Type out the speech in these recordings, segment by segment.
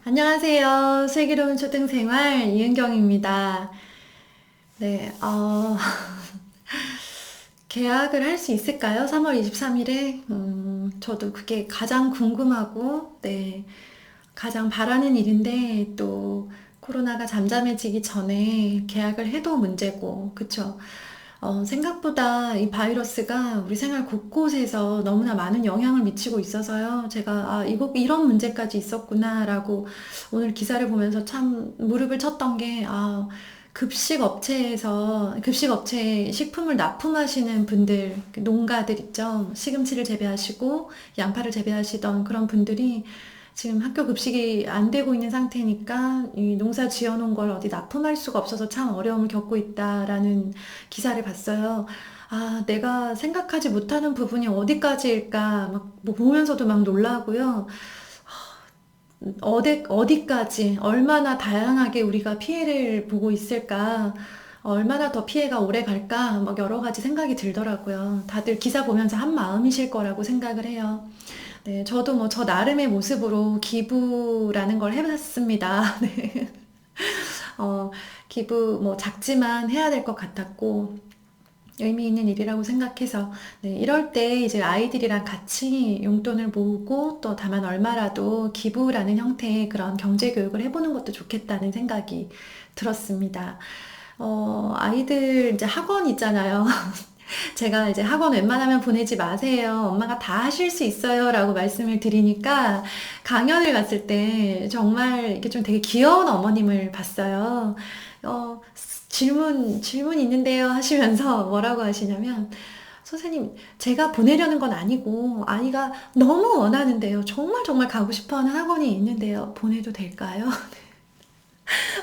안녕하세요. 슬기로운 초등생활 이은경입니다. 네, 계약을 할 수 있을까요? 3월 23일에? 저도 그게 가장 궁금하고, 네, 가장 바라는 일인데, 또 코로나가 잠잠해지기 전에 계약을 해도 문제고, 그쵸? 생각보다 이 바이러스가 우리 생활 곳곳에서 너무나 많은 영향을 미치고 있어서요. 제가, 이런 문제까지 있었구나라고 오늘 기사를 보면서 참 무릎을 쳤던 게, 급식업체에 식품을 납품하시는 분들, 그 농가들 있죠. 시금치를 재배하시고 양파를 재배하시던 그런 분들이 지금 학교 급식이 안 되고 있는 상태니까 이 농사 지어놓은 걸 어디 납품할 수가 없어서 참 어려움을 겪고 있다라는 기사를 봤어요. 내가 생각하지 못하는 부분이 어디까지일까 막뭐 보면서도 막 놀라고요. 어디까지, 얼마나 다양하게 우리가 피해를 보고 있을까, 얼마나 더 피해가 오래 갈까, 막 여러 가지 생각이 들더라고요. 다들 기사 보면서 한 마음이실 거라고 생각을 해요. 네, 저도 뭐 저 나름의 모습으로 기부라는 걸 해봤습니다. 네. 어, 기부 뭐 작지만 해야 될 것 같았고, 의미 있는 일이라고 생각해서 네, 이럴 때 이제 아이들이랑 같이 용돈을 모으고 또 다만 얼마라도 기부라는 형태의 그런 경제 교육을 해보는 것도 좋겠다는 생각이 들었습니다. 아이들 이제 학원 있잖아요. 제가 이제 학원 웬만하면 보내지 마세요. 엄마가 다 하실 수 있어요. 라고 말씀을 드리니까 강연을 갔을 때 정말 이렇게 좀 되게 귀여운 어머님을 봤어요. 질문 있는데요. 하시면서 뭐라고 하시냐면, 선생님, 제가 보내려는 건 아니고, 아이가 너무 원하는데요. 정말 정말 가고 싶어 하는 학원이 있는데요. 보내도 될까요?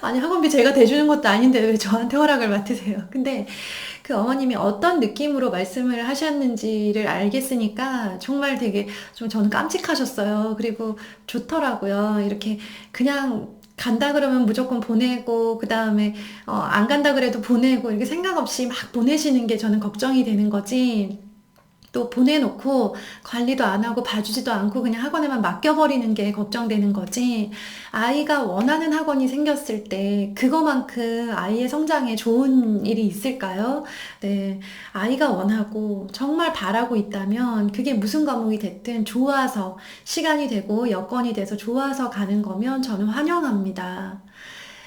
아니, 학원비 제가 대주는 것도 아닌데 왜 저한테 허락을 맡으세요? 근데 그 어머님이 어떤 느낌으로 말씀을 하셨는지를 알겠으니까 정말 되게 좀 저는 깜찍하셨어요. 그리고 좋더라고요. 이렇게 그냥 간다 그러면 무조건 보내고, 그 다음에, 안 간다 그래도 보내고, 이렇게 생각 없이 막 보내시는 게 저는 걱정이 되는 거지. 또 보내놓고 관리도 안 하고 봐주지도 않고 그냥 학원에만 맡겨버리는 게 걱정되는 거지. 아이가 원하는 학원이 생겼을 때 그거만큼 아이의 성장에 좋은 일이 있을까요? 네. 아이가 원하고 정말 바라고 있다면 그게 무슨 과목이 됐든 좋아서 시간이 되고 여건이 돼서 좋아서 가는 거면 저는 환영합니다.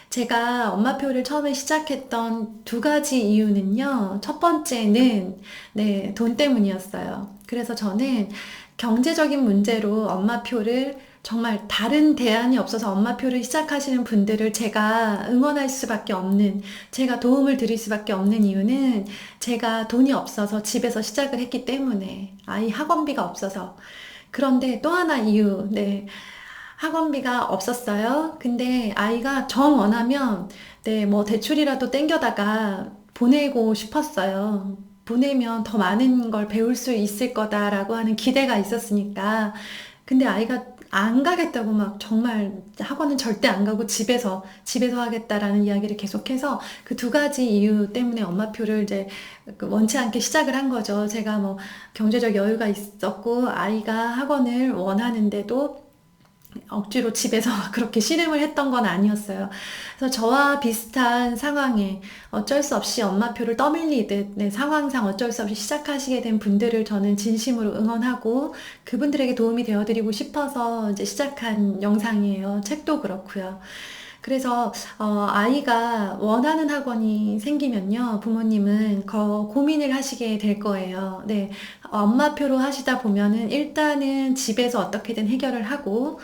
제가 엄마표를 처음에 시작했던 두 가지 이유는요. 첫 번째는, 네, 돈 때문이었어요. 그래서 저는 경제적인 문제로 엄마표를 정말 다른 대안이 없어서 엄마표를 시작하시는 분들을 제가 응원할 수밖에 없는, 제가 도움을 드릴 수밖에 없는 이유는 제가 돈이 없어서 집에서 시작을 했기 때문에, 아이 학원비가 없어서. 그런데 또 하나 이유, 네. 학원비가 없었어요. 근데 아이가 정 원하면, 네, 뭐 대출이라도 땡겨다가 보내고 싶었어요. 보내면 더 많은 걸 배울 수 있을 거다라고 하는 기대가 있었으니까. 근데 아이가 안 가겠다고 막 정말 학원은 절대 안 가고 집에서 하겠다라는 이야기를 계속해서 그 두 가지 이유 때문에 엄마표를 이제 그 원치 않게 시작을 한 거죠. 제가 뭐 경제적 여유가 있었고 아이가 학원을 원하는데도 억지로 집에서 그렇게 씨름을 했던 건 아니었어요. 그래서 저와 비슷한 상황에 어쩔 수 없이 엄마표를 떠밀리듯 네, 상황상 어쩔 수 없이 시작하시게 된 분들을 저는 진심으로 응원하고 그분들에게 도움이 되어드리고 싶어서 이제 시작한 영상이에요. 책도 그렇고요. 그래서 아이가 원하는 학원이 생기면요, 부모님은 고민을 하시게 될 거예요. 네, 엄마표로 하시다 보면은 일단은 집에서 어떻게든 해결을 하고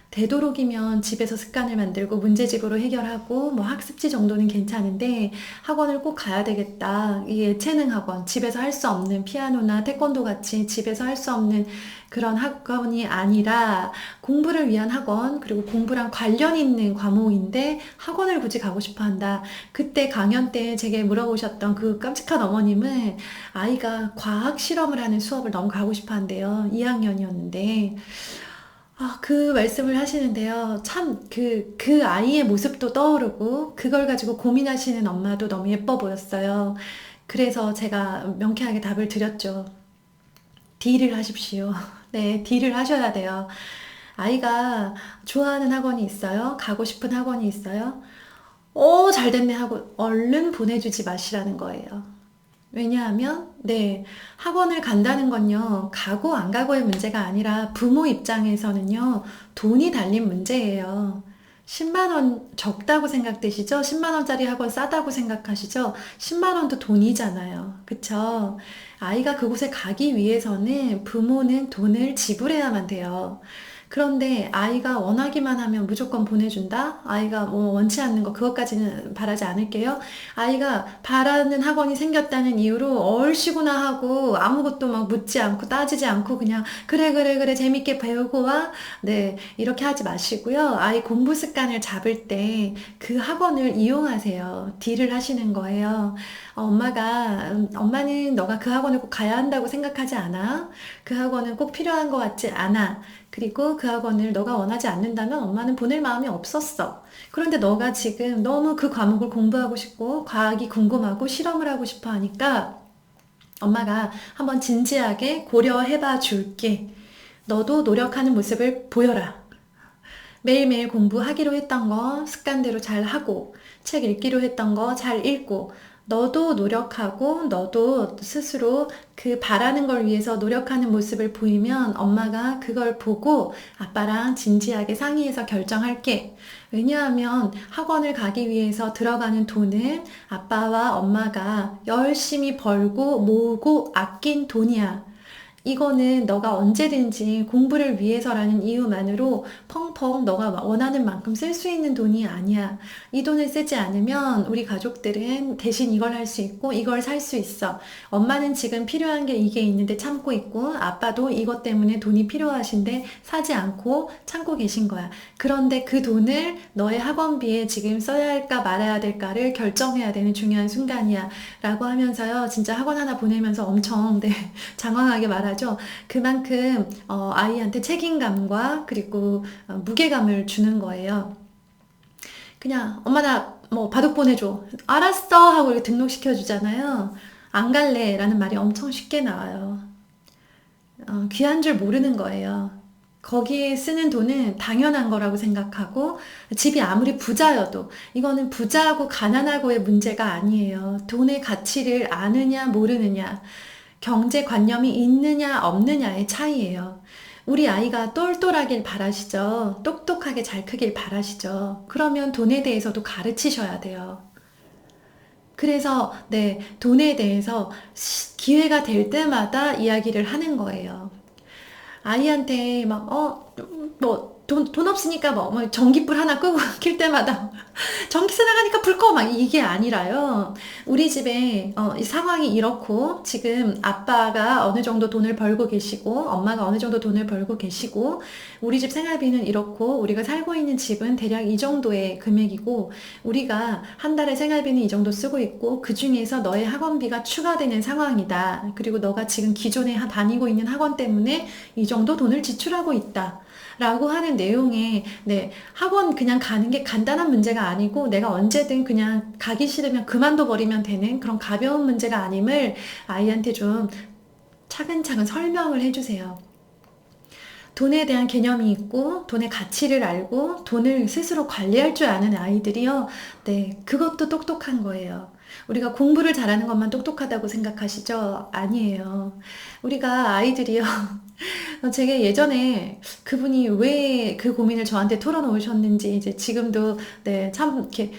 되도록이면 집에서 습관을 만들고 문제집으로 해결하고 뭐 학습지 정도는 괜찮은데 학원을 꼭 가야 되겠다. 이 예체능 학원, 집에서 할 수 없는 피아노나 태권도 같이 집에서 할 수 없는 그런 학원이 아니라 공부를 위한 학원, 그리고 공부랑 관련 있는 과목인데 학원을 굳이 가고 싶어 한다. 그때 강연 때 제게 물어보셨던 그 깜찍한 어머님은 아이가 과학 실험을 하는 수업을 너무 가고 싶어 한대요. 2학년이었는데. 그 말씀을 하시는데요. 참, 그 아이의 모습도 떠오르고, 그걸 가지고 고민하시는 엄마도 너무 예뻐 보였어요. 그래서 제가 명쾌하게 답을 드렸죠. 딜을 하십시오. 네, 딜을 하셔야 돼요. 아이가 좋아하는 학원이 있어요? 가고 싶은 학원이 있어요? 잘 됐네 하고 얼른 보내주지 마시라는 거예요. 왜냐하면, 네, 학원을 간다는 건요, 가고 안 가고의 문제가 아니라 부모 입장에서는요, 돈이 달린 문제예요. 10만 원 적다고 생각되시죠? 10만 원짜리 학원 싸다고 생각하시죠? 10만 원도 돈이잖아요. 그쵸? 아이가 그곳에 가기 위해서는 부모는 돈을 지불해야만 돼요. 그런데 아이가 원하기만 하면 무조건 보내준다? 아이가 뭐 원치 않는 거 그것까지는 바라지 않을게요. 아이가 바라는 학원이 생겼다는 이유로 얼씨구나 하고 아무것도 막 묻지 않고 따지지 않고 그냥 그래 그래 그래 재밌게 배우고 와. 네, 이렇게 하지 마시고요. 아이 공부 습관을 잡을 때 그 학원을 이용하세요. 딜을 하시는 거예요. 엄마는 너가 그 학원을 꼭 가야 한다고 생각하지 않아. 그 학원은 꼭 필요한 것 같지 않아. 그리고 그 학원을 너가 원하지 않는다면 엄마는 보낼 마음이 없었어. 그런데 너가 지금 너무 그 과목을 공부하고 싶고 과학이 궁금하고 실험을 하고 싶어 하니까 엄마가 한번 진지하게 고려해봐 줄게. 너도 노력하는 모습을 보여라. 매일매일 공부하기로 했던 거 습관대로 잘 하고, 책 읽기로 했던 거 잘 읽고, 너도 노력하고, 너도 스스로 그 바라는 걸 위해서 노력하는 모습을 보이면 엄마가 그걸 보고 아빠랑 진지하게 상의해서 결정할게. 왜냐하면 학원을 가기 위해서 들어가는 돈은 아빠와 엄마가 열심히 벌고 모으고 아낀 돈이야. 이거는 너가 언제든지 공부를 위해서라는 이유만으로 펑펑 너가 원하는 만큼 쓸 수 있는 돈이 아니야. 이 돈을 쓰지 않으면 우리 가족들은 대신 이걸 할 수 있고 이걸 살 수 있어. 엄마는 지금 필요한 게 이게 있는데 참고 있고 아빠도 이것 때문에 돈이 필요하신데 사지 않고 참고 계신 거야. 그런데 그 돈을 너의 학원비에 지금 써야 할까 말아야 될까를 결정해야 되는 중요한 순간이야. 라고 하면서요. 진짜 학원 하나 보내면서 엄청 장황하게 말하죠. 그만큼 아이한테 책임감과 그리고 무게감을 주는 거예요. 그냥 엄마 나 뭐 바둑 보내줘. 알았어 하고 이렇게 등록시켜 주잖아요. 안 갈래 라는 말이 엄청 쉽게 나와요. 귀한 줄 모르는 거예요. 거기에 쓰는 돈은 당연한 거라고 생각하고 집이 아무리 부자여도 이거는 부자하고 가난하고의 문제가 아니에요. 돈의 가치를 아느냐 모르느냐 경제관념이 있느냐 없느냐의 차이예요. 우리 아이가 똘똘하길 바라시죠. 똑똑하게 잘 크길 바라시죠. 그러면 돈에 대해서도 가르치셔야 돼요. 그래서 네, 돈에 대해서 기회가 될 때마다 이야기를 하는 거예요. 아이한테 막, 돈 없으니까 뭐 전기불 하나 끄고 킬 때마다 전기세 나가니까 불 꺼! 막 이게 아니라요. 우리 집에 이 상황이 이렇고 지금 아빠가 어느 정도 돈을 벌고 계시고 엄마가 어느 정도 돈을 벌고 계시고 우리 집 생활비는 이렇고 우리가 살고 있는 집은 대략 이 정도의 금액이고 우리가 한 달에 생활비는 이 정도 쓰고 있고 그 중에서 너의 학원비가 추가되는 상황이다. 그리고 너가 지금 기존에 다니고 있는 학원 때문에 이 정도 돈을 지출하고 있다. 라고 하는 내용에 네, 학원 그냥 가는 게 간단한 문제가 아니고 내가 언제든 그냥 가기 싫으면 그만둬 버리면 되는 그런 가벼운 문제가 아님을 아이한테 좀 차근차근 설명을 해주세요. 돈에 대한 개념이 있고 돈의 가치를 알고 돈을 스스로 관리할 줄 아는 아이들이요. 네, 그것도 똑똑한 거예요. 우리가 공부를 잘하는 것만 똑똑하다고 생각하시죠? 아니에요. 우리가 아이들이요. 제가 예전에 그분이 왜 그 고민을 저한테 털어놓으셨는지 이제 지금도 네, 참 이렇게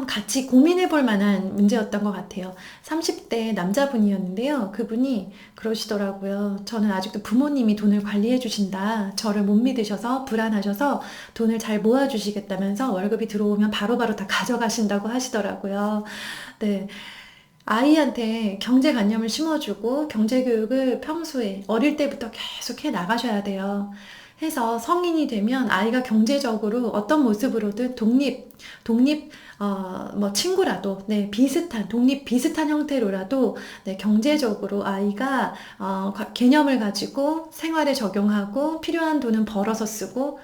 같이 고민해 볼 만한 문제였던 것 같아요. 30대 남자분이었는데요. 그분이 그러시더라고요. 저는 아직도 부모님이 돈을 관리해 주신다. 저를 못 믿으셔서 불안하셔서 돈을 잘 모아 주시겠다면서 월급이 들어오면 바로바로 다 가져가신다고 하시더라고요. 네. 아이한테 경제관념을 심어주고 경제교육을 평소에 어릴 때부터 계속 해 나가셔야 돼요. 해서 성인이 되면 아이가 경제적으로 어떤 모습으로든 뭐 친구라도, 네, 독립 비슷한 형태로라도, 네, 경제적으로 아이가, 개념을 가지고 생활에 적용하고 필요한 돈은 벌어서 쓰고,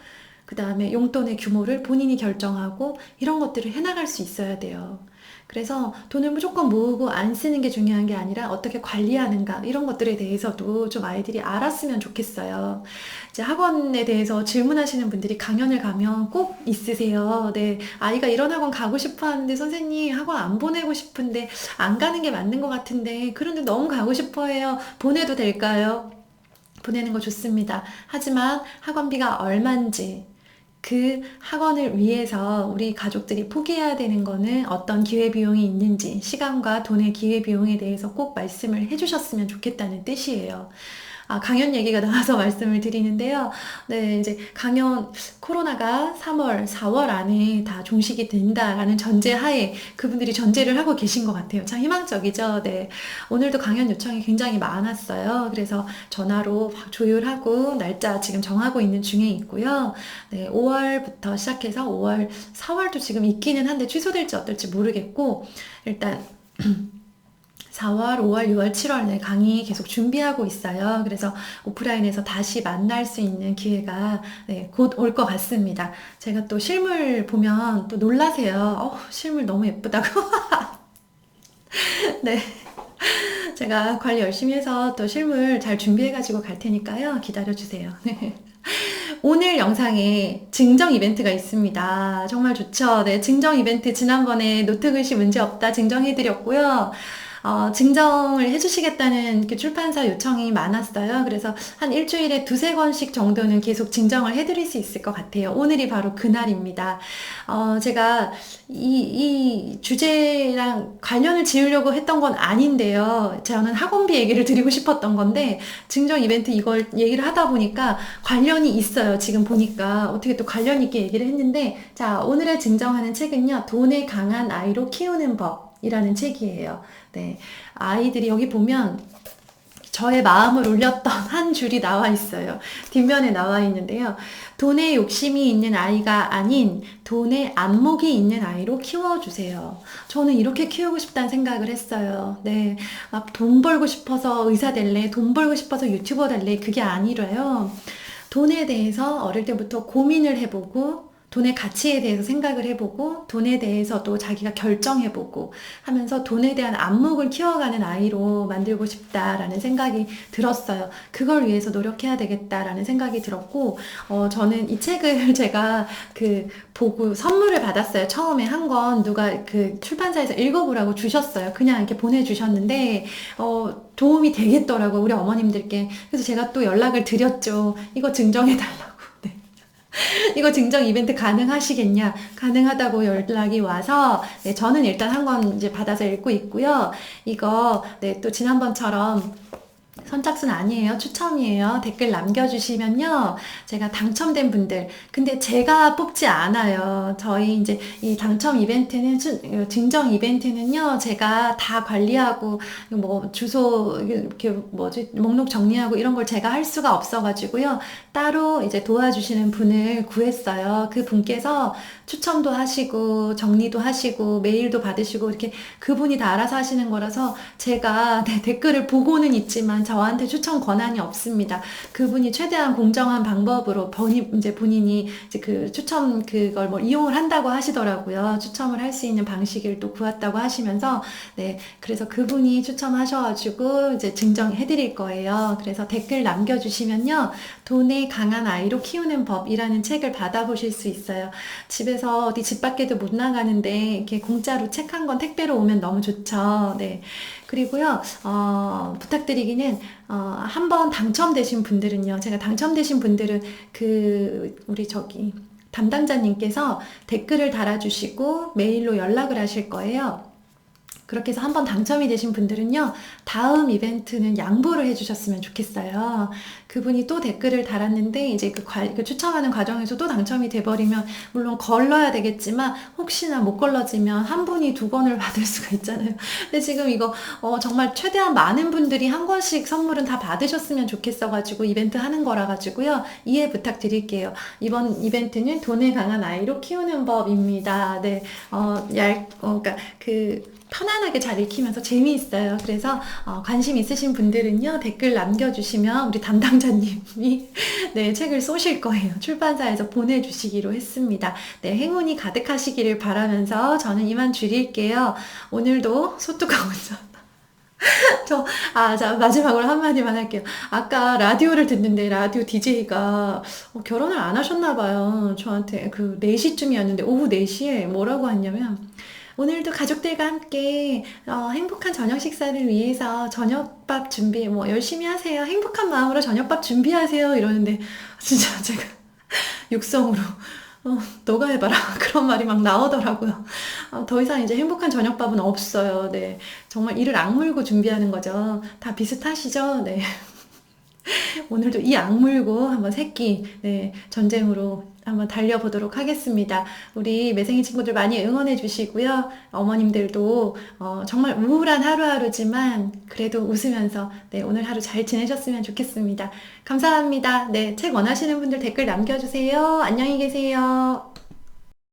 그 다음에 용돈의 규모를 본인이 결정하고 이런 것들을 해나갈 수 있어야 돼요. 그래서 돈을 무조건 모으고 안 쓰는 게 중요한 게 아니라 어떻게 관리하는가 이런 것들에 대해서도 좀 아이들이 알았으면 좋겠어요. 이제 학원에 대해서 질문하시는 분들이 강연을 가면 꼭 있으세요. 네, 아이가 이런 학원 가고 싶어 하는데 선생님 학원 안 보내고 싶은데 안 가는 게 맞는 것 같은데 그런데 너무 가고 싶어 해요. 보내도 될까요? 보내는 거 좋습니다. 하지만 학원비가 얼만지 그 학원을 위해서 우리 가족들이 포기해야 되는 거는 어떤 기회비용이 있는지 시간과 돈의 기회비용에 대해서 꼭 말씀을 해주셨으면 좋겠다는 뜻이에요. 강연 얘기가 나와서 말씀을 드리는데요. 네, 이제 강연, 코로나가 3월, 4월 안에 다 종식이 된다라는 전제 하에 그분들이 전제를 하고 계신 것 같아요. 참 희망적이죠. 네. 오늘도 강연 요청이 굉장히 많았어요. 그래서 전화로 조율하고 날짜 지금 정하고 있는 중에 있고요. 네, 5월부터 시작해서 5월, 4월도 지금 있기는 한데 취소될지 어떨지 모르겠고, 일단 4월, 5월, 6월, 7월 네, 강의 계속 준비하고 있어요. 그래서 오프라인에서 다시 만날 수 있는 기회가 네, 곧 올 것 같습니다. 제가 또 실물 보면 또 놀라세요. 실물 너무 예쁘다고. 네. 제가 관리 열심히 해서 또 실물 잘 준비해가지고 갈 테니까요. 기다려주세요. 네. 오늘 영상에 증정 이벤트가 있습니다. 정말 좋죠? 네, 증정 이벤트 지난번에 노트 글씨 문제 없다 증정해드렸고요. 증정을 해주시겠다는 이렇게 출판사 요청이 많았어요. 그래서 한 일주일에 두세 권씩 정도는 계속 증정을 해드릴 수 있을 것 같아요. 오늘이 바로 그날입니다. 제가 이 주제랑 관련을 지으려고 했던 건 아닌데요. 저는 학원비 얘기를 드리고 싶었던 건데, 증정 이벤트 이걸 얘기를 하다 보니까 관련이 있어요. 지금 보니까 어떻게 또 관련 있게 얘기를 했는데, 자, 오늘의 증정하는 책은요, 돈에 강한 아이로 키우는 법. 이라는 책이에요. 네. 아이들이 여기 보면 저의 마음을 울렸던 한 줄이 나와 있어요. 뒷면에 나와 있는데요. 돈에 욕심이 있는 아이가 아닌 돈에 안목이 있는 아이로 키워주세요. 저는 이렇게 키우고 싶다는 생각을 했어요. 네. 막 돈 벌고 싶어서 의사 될래, 돈 벌고 싶어서 유튜버 될래, 그게 아니라요. 돈에 대해서 어릴 때부터 고민을 해보고 돈의 가치에 대해서 생각을 해보고 돈에 대해서도 자기가 결정해보고 하면서 돈에 대한 안목을 키워가는 아이로 만들고 싶다라는 생각이 들었어요. 그걸 위해서 노력해야 되겠다라는 생각이 들었고 저는 이 책을 제가 보고 선물을 받았어요. 처음에 한 권 누가 출판사에서 읽어보라고 주셨어요. 그냥 이렇게 보내주셨는데 도움이 되겠더라고요. 우리 어머님들께. 그래서 제가 또 연락을 드렸죠. 이거 증정해달라고. 이거 증정 이벤트 가능하시겠냐? 가능하다고 연락이 와서, 네, 저는 일단 한 권 이제 받아서 읽고 있고요. 이거, 네, 또 지난번처럼 선착순 아니에요. 추첨이에요. 댓글 남겨주시면요. 제가 당첨된 분들. 근데 제가 뽑지 않아요. 저희 이제 이 당첨 이벤트는, 증정 이벤트는요. 제가 다 관리하고, 뭐, 주소, 이렇게 목록 정리하고 이런 걸 제가 할 수가 없어가지고요. 따로 이제 도와주시는 분을 구했어요. 그 분께서 추첨도 하시고, 정리도 하시고, 메일도 받으시고, 이렇게 그분이 다 알아서 하시는 거라서 제가 네, 댓글을 보고는 있지만 저한테 추천 권한이 없습니다. 그분이 최대한 공정한 방법으로 본인이 이제 추첨 그걸 이용을 한다고 하시더라고요. 추첨을 할 수 있는 방식을 또 구했다고 하시면서 네, 그래서 그분이 추첨하셔가지고 이제 증정해 드릴 거예요. 그래서 댓글 남겨주시면요. 돈에 강한 아이로 키우는 법이라는 책을 받아보실 수 있어요. 집에서 어디 집 밖에도 못 나가는데 이렇게 공짜로 책 한 권 택배로 오면 너무 좋죠. 네. 그리고요, 부탁드리기는, 한번 당첨되신 분들은요, 제가 당첨되신 분들은 우리 담당자님께서 댓글을 달아주시고 메일로 연락을 하실 거예요. 그렇게 해서 한번 당첨이 되신 분들은요, 다음 이벤트는 양보를 해주셨으면 좋겠어요. 그분이 또 댓글을 달았는데, 이제 추첨하는 과정에서 또 당첨이 돼버리면, 물론 걸러야 되겠지만, 혹시나 못 걸러지면 한 분이 두 권을 받을 수가 있잖아요. 근데 지금 이거, 정말 최대한 많은 분들이 한 권씩 선물은 다 받으셨으면 좋겠어가지고, 이벤트 하는 거라가지고요, 이해 부탁드릴게요. 이번 이벤트는 돈에 강한 아이로 키우는 법입니다. 네, 그러니까 편안하게 잘 읽히면서 재미있어요. 그래서 관심 있으신 분들은요, 댓글 남겨주시면 우리 담당자님이 네, 책을 쏘실 거예요. 출판사에서 보내주시기로 했습니다. 네, 행운이 가득하시기를 바라면서 저는 이만 줄일게요. 오늘도 소뚜껑 운전. 자, 마지막으로 한마디만 할게요. 아까 라디오를 듣는데 라디오 DJ가 결혼을 안 하셨나 봐요. 저한테 그 4시쯤이었는데 오후 4시에 뭐라고 했냐면 오늘도 가족들과 함께 행복한 저녁 식사를 위해서 저녁밥 준비 뭐 열심히 하세요. 행복한 마음으로 저녁밥 준비하세요. 이러는데 진짜 제가 육성으로 너가 해봐라. 그런 말이 막 나오더라고요. 더 이상 이제 행복한 저녁밥은 없어요. 네. 정말 이를 악물고 준비하는 거죠. 다 비슷하시죠? 네. 오늘도 이 악물고 한번 새끼, 네, 전쟁으로 한번 달려보도록 하겠습니다. 우리 매생이 친구들 많이 응원해 주시고요. 어머님들도 정말 우울한 하루하루지만 그래도 웃으면서 네, 오늘 하루 잘 지내셨으면 좋겠습니다. 감사합니다. 네, 책 원하시는 분들 댓글 남겨주세요. 안녕히 계세요.